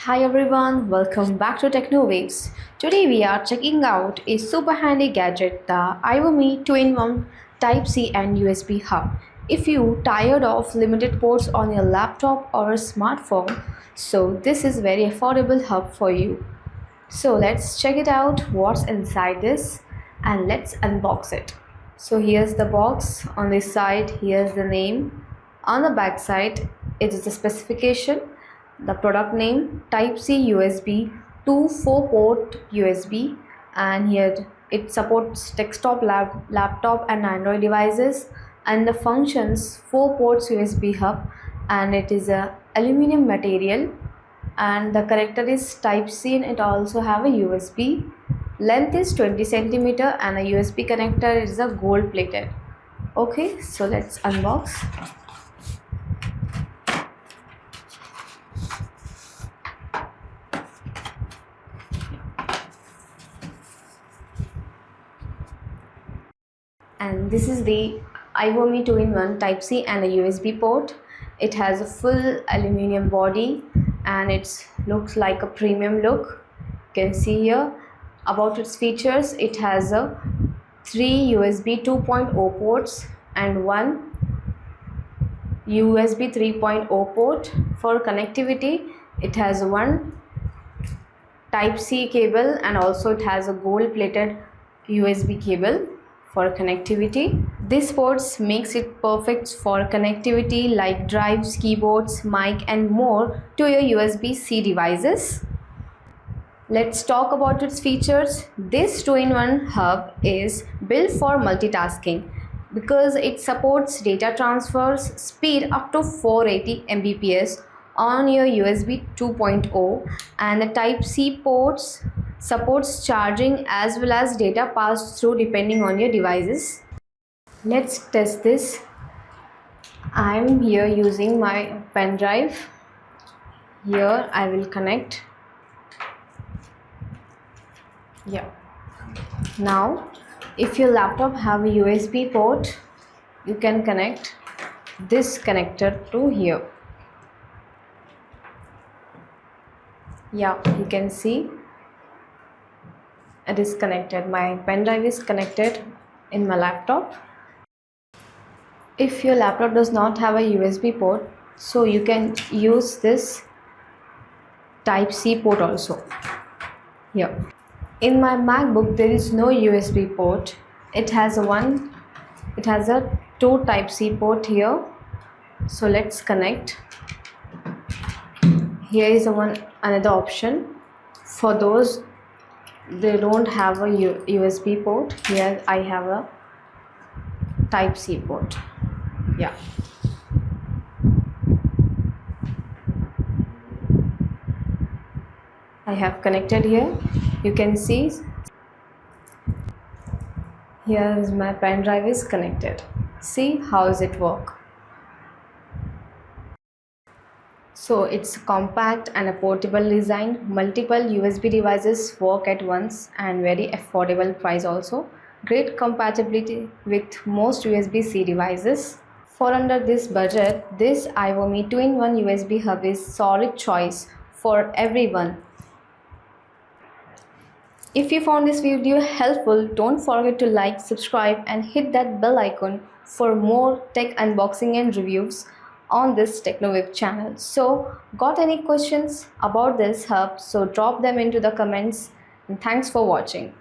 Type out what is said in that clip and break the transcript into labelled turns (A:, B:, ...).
A: Hi everyone, welcome back to TechnoWaves. Today we are checking out a super handy gadget, the iVOOMI 2-in-1 Type-C and USB hub. If you tired of limited ports on your laptop or a smartphone, so this is very affordable hub for you. So let's check it out what's inside this and let's unbox it. So here's the box. On this side, here's the name. On the back side, it is the specification, the product name, Type-C USB to 4-port USB, and here it supports desktop, laptop and Android devices, and the functions 4 ports USB hub, and it is a aluminum material, and the connector is Type-C, and it also have a USB. Length is 20 centimeter and a USB connector is a gold plated. Okay, so let's unbox. And this is the iVOOMI 2-in-1 Type-C and a USB port. It has a full aluminum body and it looks like a premium look. You can see here about its features. It has a 3 USB 2.0 ports and 1 USB 3.0 port. For connectivity, it has one Type-C cable and also it has a gold plated USB cable for connectivity. This ports makes it perfect for connectivity like drives, keyboards, mic and more to your USB-C devices. Let's talk about its features. This 2-in-1 hub is built for multitasking because it supports data transfers speed up to 480 Mbps on your USB 2.0, and the Type-C ports supports charging as well as data passed through depending on your devices. Let's test this. I'm here using my pen drive. Here I will connect. Yeah. Now if your laptop have a USB port, you can connect this connector to here. Yeah, you can see it is connected. My pen drive is connected in my laptop. If your laptop does not have a USB port, so you can use this Type-C port also. Here in my MacBook there is no USB port. It has a 2 Type-C port here. So let's connect. Here is another option for those they don't have a USB port. Here I have a Type-C port. Yeah. I have connected here. You can see here is my pen drive is connected. See how does it work? So it's compact and a portable design. Multiple USB devices work at once and very affordable price also. Great compatibility with most USB-C devices. For under this budget, this iVOOMI 2-in-1 USB hub is solid choice for everyone. If you found this video helpful, don't forget to like, subscribe and hit that bell icon for more tech unboxing and reviews on this TechnoWave channel. So got any questions about this hub, so drop them into the comments, and thanks for watching.